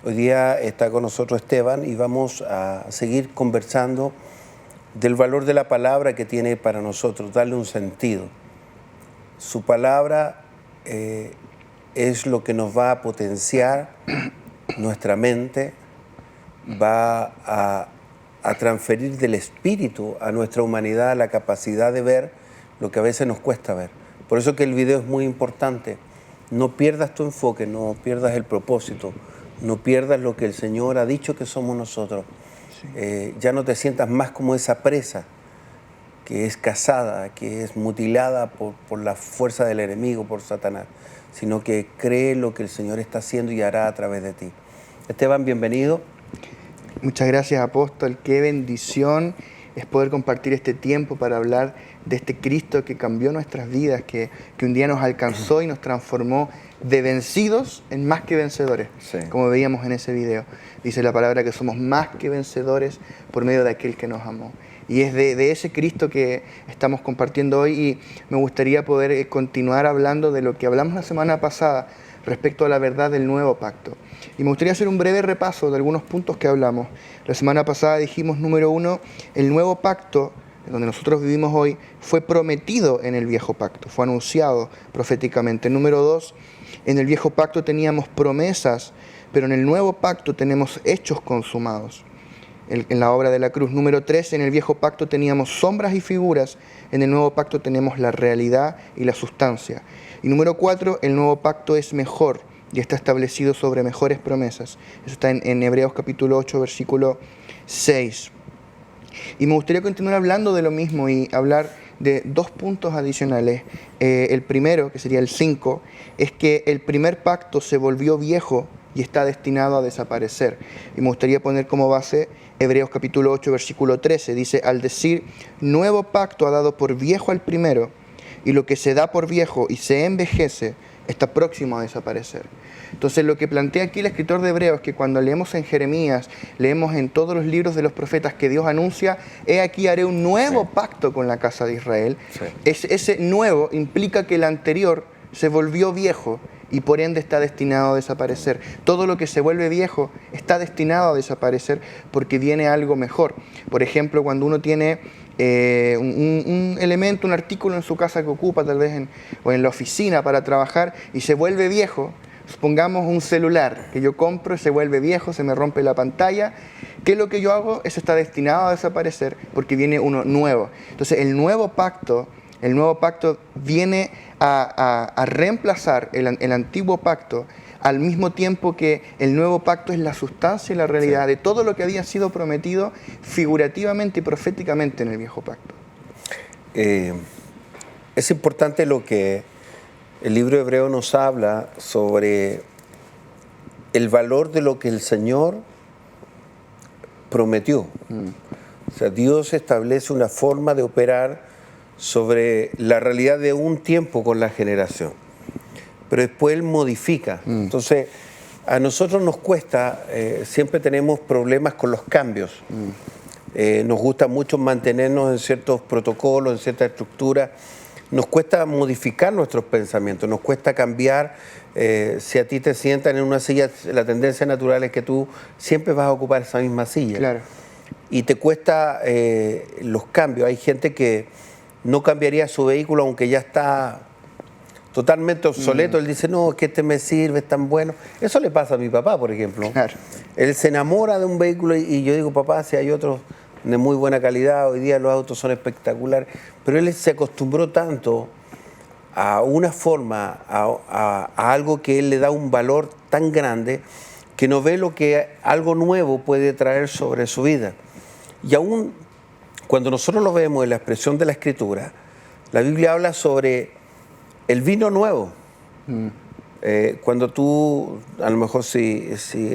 Hoy día está con nosotros Esteban y vamos a seguir conversando del valor de la palabra que tiene para nosotros, darle un sentido. Su palabra es lo que nos va a potenciar nuestra mente, va a transferir del espíritu a nuestra humanidad la capacidad de ver lo que a veces nos cuesta ver. Por eso que el video es muy importante. No pierdas tu enfoque, no pierdas el propósito, no pierdas lo que el Señor ha dicho que somos nosotros. Ya no te sientas más como esa presa que es cazada, que es mutilada por la fuerza del enemigo, por Satanás, sino que cree lo que el Señor está haciendo y hará a través de ti. Esteban, bienvenido. Muchas gracias, apóstol. Qué bendición es poder compartir este tiempo para hablar de este Cristo que cambió nuestras vidas, que un día nos alcanzó y nos transformó de vencidos en más que vencedores, sí, como veíamos en ese video. Dice la palabra que somos más que vencedores por medio de aquel que nos amó. Y es de ese Cristo que estamos compartiendo hoy, y me gustaría poder continuar hablando de lo que hablamos la semana pasada respecto a la verdad del nuevo pacto. Y me gustaría hacer un breve repaso de algunos puntos que hablamos. La semana pasada dijimos, número 1, el nuevo pacto, donde nosotros vivimos hoy, fue prometido en el viejo pacto, fue anunciado proféticamente. Número 2, en el viejo pacto teníamos promesas, pero en el nuevo pacto tenemos hechos consumados en la obra de la cruz. Número 3, en el viejo pacto teníamos sombras y figuras, en el nuevo pacto tenemos la realidad y la sustancia. Y número 4, el nuevo pacto es mejor y está establecido sobre mejores promesas. Eso está en Hebreos capítulo 8, versículo 6. Y me gustaría continuar hablando de lo mismo y hablar de dos puntos adicionales. El primero, que sería el 5, es que el primer pacto se volvió viejo y está destinado a desaparecer. Y me gustaría poner como base Hebreos capítulo 8, versículo 13. Dice, al decir, nuevo pacto ha dado por viejo al primero, y lo que se da por viejo y se envejece está próximo a desaparecer. Entonces, lo que plantea aquí el escritor de Hebreos es que cuando leemos en Jeremías, leemos en todos los libros de los profetas que Dios anuncia, he aquí haré un nuevo pacto con la casa de Israel. Ese nuevo implica que el anterior se volvió viejo y por ende está destinado a desaparecer. Todo lo que se vuelve viejo está destinado a desaparecer porque viene algo mejor. Por ejemplo, cuando uno tiene un elemento, un artículo en su casa que ocupa tal vez o en la oficina para trabajar y se vuelve viejo, supongamos un celular que yo compro y se vuelve viejo, se me rompe la pantalla, ¿qué es lo que yo hago? Eso está destinado a desaparecer porque viene uno nuevo. Entonces el nuevo pacto viene a reemplazar el antiguo pacto, al mismo tiempo que el nuevo pacto es la sustancia y la realidad de todo lo que había sido prometido figurativamente y proféticamente en el viejo pacto. Es importante lo que el libro de Hebreos nos habla sobre el valor de lo que el Señor prometió. O sea, Dios establece una forma de operar sobre la realidad de un tiempo con la generación, pero después Él modifica. Entonces, a nosotros nos cuesta, siempre tenemos problemas con los cambios. Nos gusta mucho mantenernos en ciertos protocolos, en cierta estructura. Nos cuesta modificar nuestros pensamientos, nos cuesta cambiar. Si a ti te sientan en una silla, la tendencia natural es que tú siempre vas a ocupar esa misma silla. Claro. Y te cuesta los cambios. Hay gente que no cambiaría su vehículo aunque ya está totalmente obsoleto. Él dice, no, es que este me sirve, es tan bueno. Eso le pasa a mi papá, por ejemplo. Claro. Él se enamora de un vehículo y yo digo, papá, si hay otros de muy buena calidad, hoy día los autos son espectaculares, pero él se acostumbró tanto a una forma, a algo que él le da un valor tan grande que no ve lo que algo nuevo puede traer sobre su vida. Y aún cuando nosotros lo vemos en la expresión de la Escritura, la Biblia habla sobre el vino nuevo. Cuando tú, a lo mejor si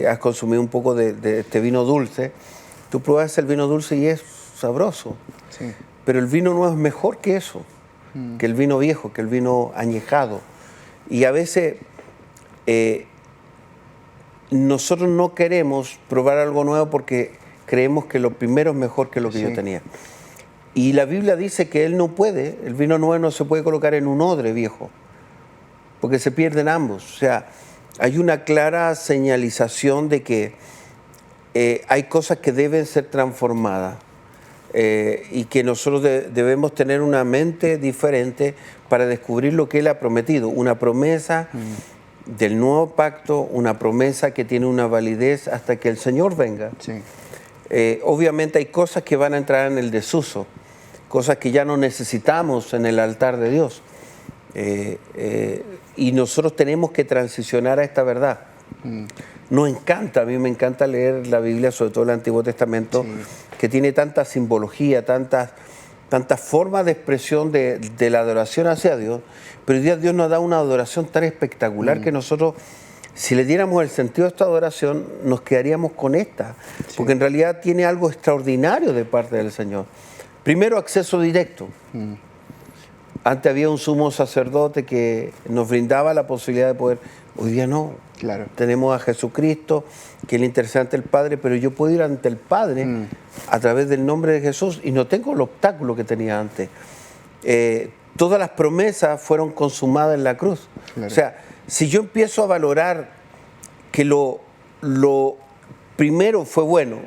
has consumido un poco de este vino dulce, tú pruebas el vino dulce y es sabroso. Sí. Pero el vino nuevo es mejor que eso, que el vino viejo, que el vino añejado. Y a veces nosotros no queremos probar algo nuevo porque creemos que lo primero es mejor que lo que yo tenía. Y la Biblia dice que él no puede, el vino nuevo no se puede colocar en un odre viejo, porque se pierden ambos. O sea, hay una clara señalización de que hay cosas que deben ser transformadas y que nosotros debemos tener una mente diferente para descubrir lo que Él ha prometido. Una promesa del nuevo pacto, una promesa que tiene una validez hasta que el Señor venga. Sí. Obviamente hay cosas que van a entrar en el desuso, cosas que ya no necesitamos en el altar de Dios. Y nosotros tenemos que transicionar a esta verdad. Nos encanta, a mí me encanta leer la Biblia, sobre todo el Antiguo Testamento, sí, que tiene tanta simbología, tantas formas de expresión de la adoración hacia Dios, pero hoy día Dios nos da una adoración tan espectacular que nosotros, si le diéramos el sentido a esta adoración, nos quedaríamos con esta, sí, porque en realidad tiene algo extraordinario de parte del Señor. Primero, acceso directo. Antes había un sumo sacerdote que nos brindaba la posibilidad de poder, hoy día no. Claro. Tenemos a Jesucristo, que es el interesante del Padre, pero yo puedo ir ante el Padre a través del nombre de Jesús y no tengo el obstáculo que tenía antes. Todas las promesas fueron consumadas en la cruz. Claro. O sea, si yo empiezo a valorar que lo primero fue bueno,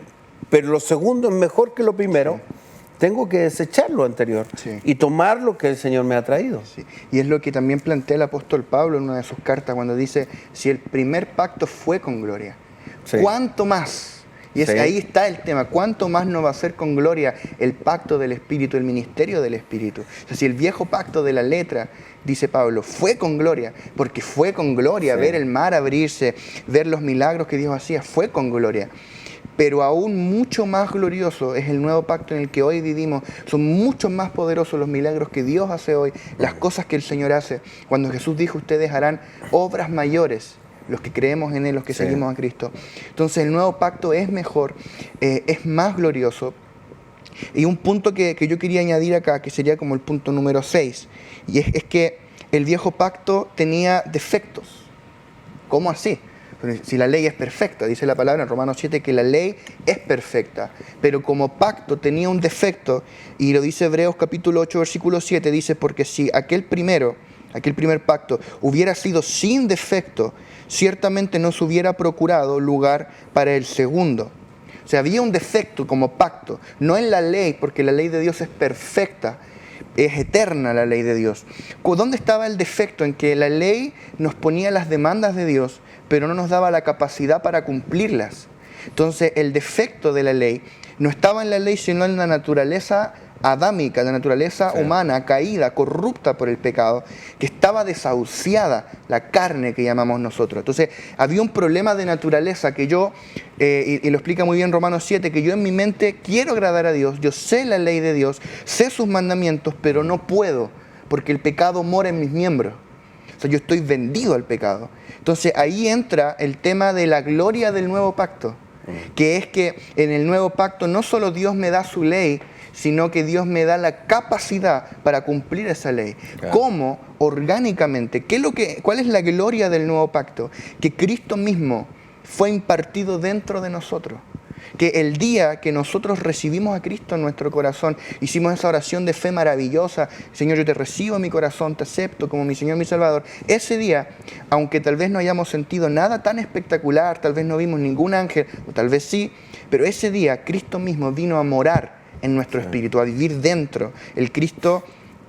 pero lo segundo es mejor que lo primero, sí, tengo que desechar lo anterior, sí, y tomar lo que el Señor me ha traído. Sí. Y es lo que también plantea el apóstol Pablo en una de sus cartas cuando dice, si el primer pacto fue con gloria, sí, ¿cuánto más? Y sí, ahí está el tema, ¿cuánto más no va a ser con gloria el pacto del Espíritu, el ministerio del Espíritu? O sea, si el viejo pacto de la letra, dice Pablo, fue con gloria, porque fue con gloria, sí, ver el mar abrirse, ver los milagros que Dios hacía, fue con gloria. Pero aún mucho más glorioso es el nuevo pacto en el que hoy vivimos. Son mucho más poderosos los milagros que Dios hace hoy, las cosas que el Señor hace. Cuando Jesús dijo, ustedes harán obras mayores, los que creemos en Él, los que sí, seguimos a Cristo. Entonces el nuevo pacto es mejor, es más glorioso. Y un punto que yo quería añadir acá, que sería como el punto número 6, y es que el viejo pacto tenía defectos. ¿Cómo así? Si la ley es perfecta, dice la palabra en Romanos 7 que la ley es perfecta, pero como pacto tenía un defecto, y lo dice Hebreos capítulo 8, versículo 7, dice, porque si aquel primer pacto hubiera sido sin defecto, ciertamente no se hubiera procurado lugar para el segundo. O sea, había un defecto como pacto, no en la ley, porque la ley de Dios es perfecta, es eterna la ley de Dios. ¿Dónde estaba el defecto? En que la ley nos ponía las demandas de Dios, pero no nos daba la capacidad para cumplirlas. Entonces, el defecto de la ley no estaba en la ley, sino en la naturaleza adámica, la naturaleza humana, caída, corrupta por el pecado, que estaba desahuciada, la carne que llamamos nosotros. Entonces, había un problema de naturaleza que yo, y lo explica muy bien Romanos 7, que yo en mi mente quiero agradar a Dios, yo sé la ley de Dios, sé sus mandamientos, pero no puedo, porque el pecado mora en mis miembros. O sea, yo estoy vendido al pecado. Entonces, ahí entra el tema de la gloria del nuevo pacto, que es que en el nuevo pacto no solo Dios me da su ley, sino que Dios me da la capacidad para cumplir esa ley. Claro. ¿Cómo? Orgánicamente. ¿Cuál es la gloria del nuevo pacto? Que Cristo mismo fue impartido dentro de nosotros. Que el día que nosotros recibimos a Cristo en nuestro corazón, hicimos esa oración de fe maravillosa, Señor, yo te recibo en mi corazón, te acepto como mi Señor, mi Salvador. Ese día, aunque tal vez no hayamos sentido nada tan espectacular, tal vez no vimos ningún ángel, o tal vez sí, pero ese día Cristo mismo vino a morar en nuestro espíritu, a vivir dentro. El Cristo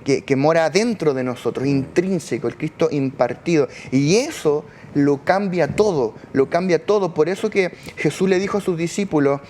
que mora dentro de nosotros, intrínseco, el Cristo impartido. Y eso lo cambia todo, lo cambia todo. Por eso que Jesús le dijo a sus discípulos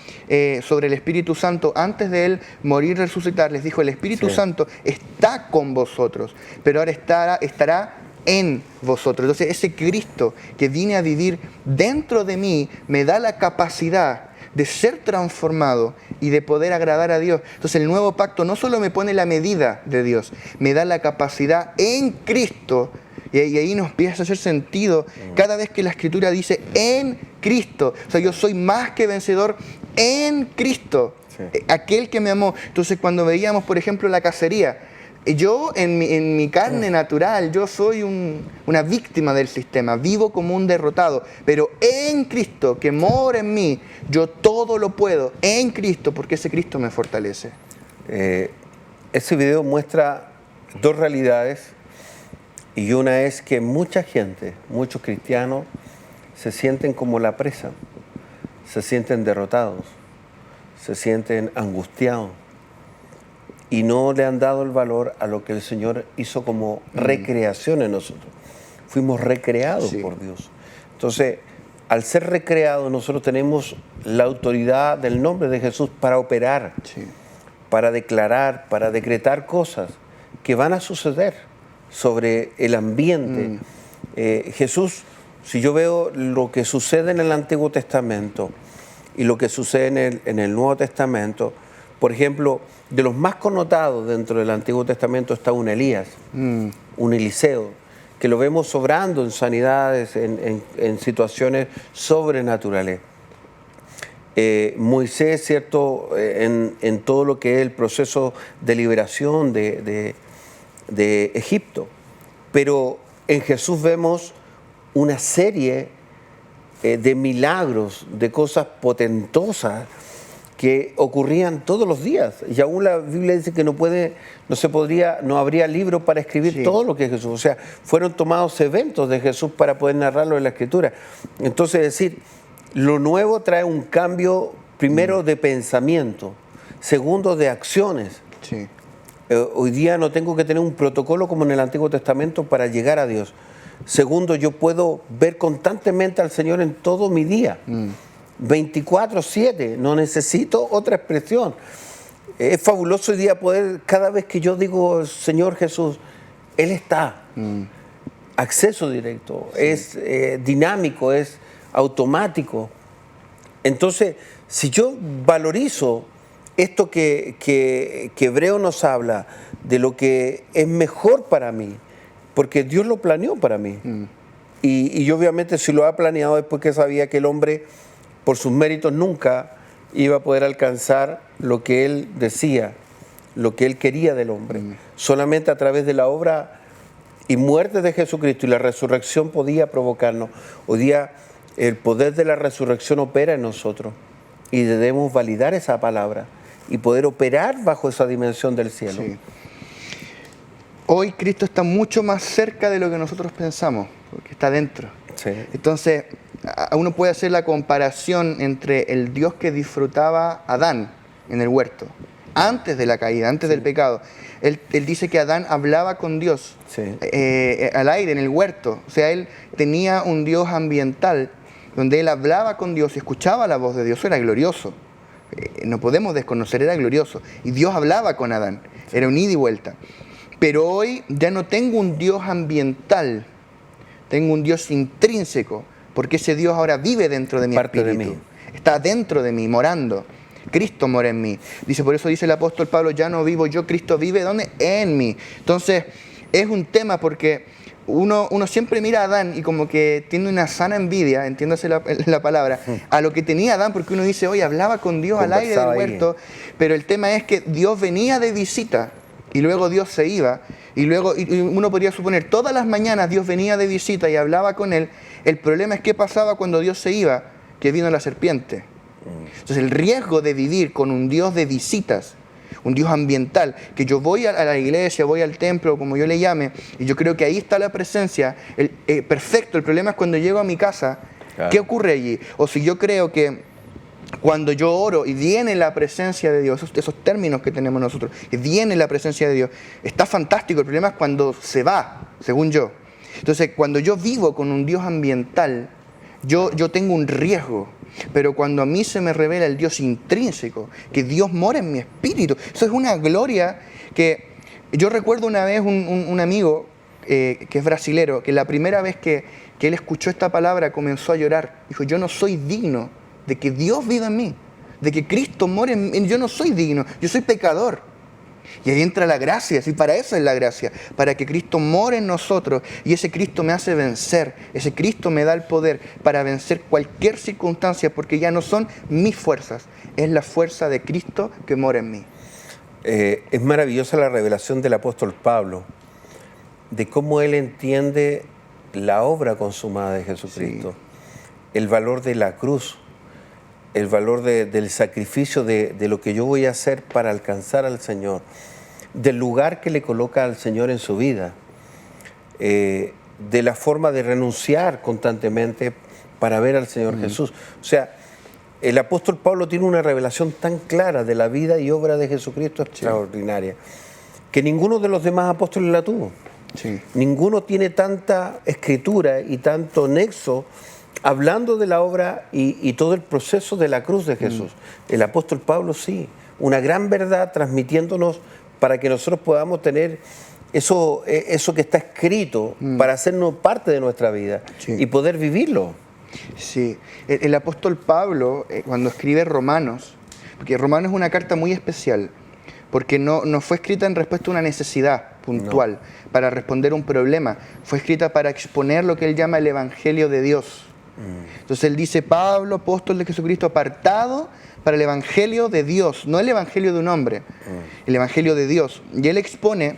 sobre el Espíritu Santo, antes de Él morir y resucitar, les dijo, el Espíritu Santo está con vosotros, pero ahora estará en vosotros. Entonces ese Cristo que viene a vivir dentro de mí me da la capacidad de ser transformado y de poder agradar a Dios. Entonces el nuevo pacto no solo me pone la medida de Dios, me da la capacidad en Cristo, y ahí nos empieza a hacer sentido cada vez que la Escritura dice en Cristo. O sea, yo soy más que vencedor en Cristo, aquel que me amó. Entonces cuando veíamos, por ejemplo, la cacería, yo en mi carne natural, yo soy una víctima del sistema, vivo como un derrotado, pero en Cristo que mora en mí, yo todo lo puedo en Cristo porque ese Cristo me fortalece. Ese video muestra dos realidades y una es que mucha gente, muchos cristianos, se sienten como la presa, se sienten derrotados, se sienten angustiados y no le han dado el valor a lo que el Señor hizo como recreación en nosotros. Fuimos recreados por Dios. Entonces, al ser recreados, nosotros tenemos la autoridad del nombre de Jesús para operar, para declarar, para decretar cosas que van a suceder sobre el ambiente. Jesús, si yo veo lo que sucede en el Antiguo Testamento y lo que sucede en el Nuevo Testamento, por ejemplo, de los más connotados dentro del Antiguo Testamento está un Elías, un Eliseo, que lo vemos sobrando en sanidades, en situaciones sobrenaturales. Moisés, ¿cierto?, en todo lo que es el proceso de liberación de Egipto. Pero en Jesús vemos una serie de milagros, de cosas potentosas que ocurrían todos los días. Y aún la Biblia dice que no habría libro para escribir todo lo que es Jesús. O sea, fueron tomados eventos de Jesús para poder narrarlo en la Escritura. Entonces, es decir, lo nuevo trae un cambio, primero, de pensamiento, segundo, de acciones. Hoy día no tengo que tener un protocolo como en el Antiguo Testamento para llegar a Dios. Segundo, yo puedo ver constantemente al Señor en todo mi día. 24/7, no necesito otra expresión. Es fabuloso hoy día poder, cada vez que yo digo Señor Jesús, Él está. Acceso directo, es dinámico, es automático. Entonces, si yo valorizo esto que Hebreo nos habla, de lo que es mejor para mí, porque Dios lo planeó para mí. Y obviamente si lo ha planeado es porque sabía que el hombre, por sus méritos, nunca iba a poder alcanzar lo que Él decía, lo que Él quería del hombre. Solamente a través de la obra y muerte de Jesucristo y la resurrección podía provocarnos. Hoy día el poder de la resurrección opera en nosotros y debemos validar esa palabra y poder operar bajo esa dimensión del cielo. Hoy Cristo está mucho más cerca de lo que nosotros pensamos, porque está dentro. Entonces, uno puede hacer la comparación entre el Dios que disfrutaba Adán en el huerto, antes de la caída, antes del pecado. Él dice que Adán hablaba con Dios al aire, en el huerto. O sea, él tenía un Dios ambiental donde él hablaba con Dios y escuchaba la voz de Dios. Eso era glorioso. No podemos desconocer, era glorioso. Y Dios hablaba con Adán. Era un ida y vuelta. Pero hoy ya no tengo un Dios ambiental, tengo un Dios intrínseco, porque ese Dios ahora vive dentro de mi espíritu. Está dentro de mí, morando. Cristo mora en mí. Por eso dice el apóstol Pablo, ya no vivo yo, Cristo vive, ¿dónde? En mí. Entonces, es un tema porque uno siempre mira a Adán y como que tiene una sana envidia, entiéndase la palabra, a lo que tenía Adán, porque uno dice, oye, hablaba con Dios al aire del huerto, pero el tema es que Dios venía de visita y luego Dios se iba, y luego uno podría suponer, todas las mañanas Dios venía de visita y hablaba con él. El problema es qué pasaba cuando Dios se iba, que vino la serpiente. Entonces el riesgo de vivir con un Dios de visitas, un Dios ambiental, que yo voy a la iglesia, voy al templo, como yo le llame, y yo creo que ahí está la presencia, perfecto. El problema es cuando llego a mi casa, ¿qué ocurre allí? O si yo creo que cuando yo oro y viene la presencia de Dios, esos términos que tenemos nosotros, que viene la presencia de Dios, está fantástico. El problema es cuando se va, según yo. Entonces, cuando yo vivo con un Dios ambiental, yo tengo un riesgo. Pero cuando a mí se me revela el Dios intrínseco, que Dios mora en mi espíritu, eso es una gloria que... Yo recuerdo una vez un amigo que es brasilero, que la primera vez que él escuchó esta palabra comenzó a llorar. Dijo, yo no soy digno de que Dios viva en mí, de que Cristo more en mí. Yo no soy digno, yo soy pecador. Y ahí entra la gracia, y para eso es la gracia, para que Cristo more en nosotros, y ese Cristo me hace vencer, ese Cristo me da el poder para vencer cualquier circunstancia, porque ya no son mis fuerzas, es la fuerza de Cristo que mora en mí. Es maravillosa la revelación del apóstol Pablo, de cómo él entiende la obra consumada de Jesucristo, el valor de la cruz, el valor del sacrificio de lo que yo voy a hacer para alcanzar al Señor, del lugar que le coloca al Señor en su vida, de la forma de renunciar constantemente para ver al Señor Jesús. O sea, el apóstol Pablo tiene una revelación tan clara de la vida y obra de Jesucristo extraordinaria, que ninguno de los demás apóstoles la tuvo. Sí. Ninguno tiene tanta escritura y tanto nexo hablando de la obra y todo el proceso de la cruz de Jesús. El apóstol Pablo sí, una gran verdad transmitiéndonos para que nosotros podamos tener eso que está escrito para hacernos parte de nuestra vida y poder vivirlo. Sí, el apóstol Pablo, cuando escribe Romanos, porque Romanos es una carta muy especial, porque no fue escrita en respuesta a una necesidad puntual, para responder a un problema, fue escrita para exponer lo que él llama el Evangelio de Dios. Entonces él dice, Pablo, apóstol de Jesucristo, apartado para el Evangelio de Dios, no el Evangelio de un hombre, el Evangelio de Dios. Y él expone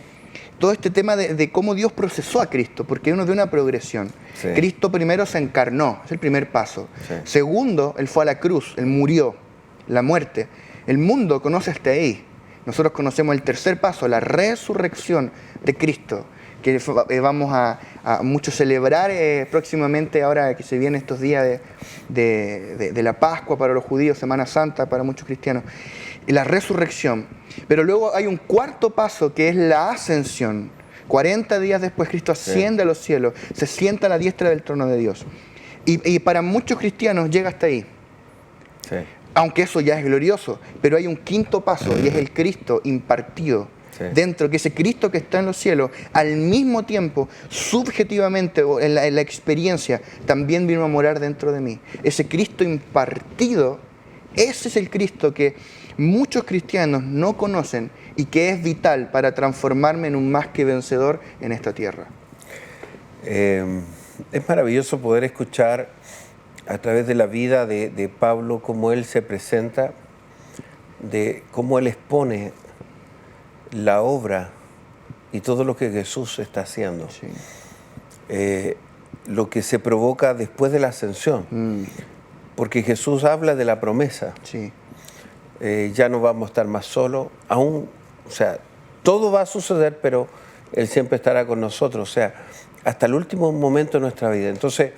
todo este tema de cómo Dios procesó a Cristo, porque uno de una progresión. Sí. Cristo primero se encarnó, es el primer paso. Sí. Segundo, él fue a la cruz, él murió, la muerte. El mundo conoce hasta ahí. Nosotros conocemos el tercer paso, la resurrección de Cristo, que vamos a mucho celebrar próximamente, ahora que se vienen estos días de la Pascua para los judíos, Semana Santa para muchos cristianos, la resurrección. Pero luego hay un cuarto paso que es la ascensión. 40 días después Cristo asciende a los cielos, se sienta a la diestra del trono de Dios. Y para muchos cristianos llega hasta ahí. Sí. Aunque eso ya es glorioso, pero hay un quinto paso y es el Cristo impartido. Sí. Dentro, que ese Cristo que está en los cielos, al mismo tiempo, subjetivamente, en la experiencia, también vino a morar dentro de mí. Ese Cristo impartido, ese es el Cristo que muchos cristianos no conocen y que es vital para transformarme en un más que vencedor en esta tierra. Es maravilloso poder escuchar a través de la vida de Pablo cómo él se presenta, de cómo él expone la obra y todo lo que Jesús está haciendo. Sí. Lo que se provoca después de la ascensión. Porque Jesús habla de la promesa. Sí. Ya no vamos a estar más solos. Aún, o sea, todo va a suceder, pero Él siempre estará con nosotros. O sea, hasta el último momento de nuestra vida. Entonces,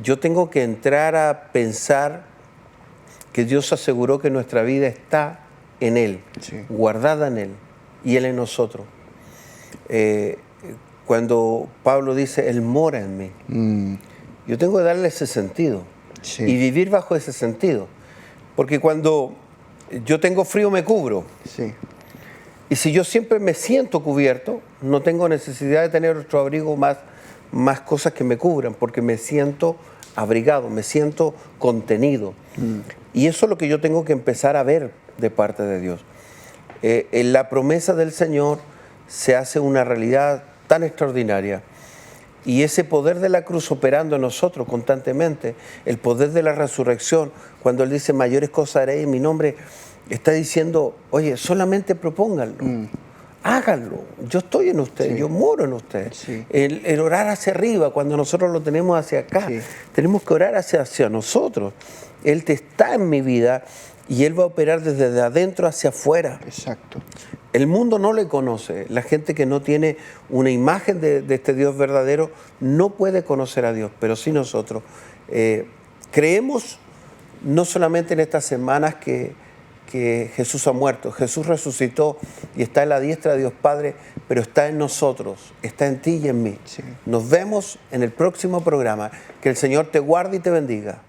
yo tengo que entrar a pensar que Dios aseguró que nuestra vida está en Él, guardada en Él. Y Él en nosotros. Cuando Pablo dice, Él mora en mí, yo tengo que darle ese sentido y vivir bajo ese sentido. Porque cuando yo tengo frío me cubro. Sí. Y si yo siempre me siento cubierto, no tengo necesidad de tener otro abrigo más cosas que me cubran, porque me siento abrigado, me siento contenido. Y eso es lo que yo tengo que empezar a ver de parte de Dios. En la promesa del Señor se hace una realidad tan extraordinaria y ese poder de la cruz operando en nosotros constantemente, el poder de la resurrección, cuando Él dice mayores cosas haré en mi nombre, está diciendo, oye, solamente propónganlo, háganlo, yo estoy en usted, yo moro en usted. El orar hacia arriba, cuando nosotros lo tenemos hacia acá, tenemos que orar hacia nosotros. Él está en mi vida y Él va a operar desde adentro hacia afuera. Exacto. El mundo no le conoce. La gente que no tiene una imagen de este Dios verdadero no puede conocer a Dios, pero sí nosotros. Creemos no solamente en estas semanas que Jesús ha muerto, Jesús resucitó y está en la diestra de Dios Padre, pero está en nosotros, está en ti y en mí. Nos vemos en el próximo programa. Que el Señor te guarde y te bendiga.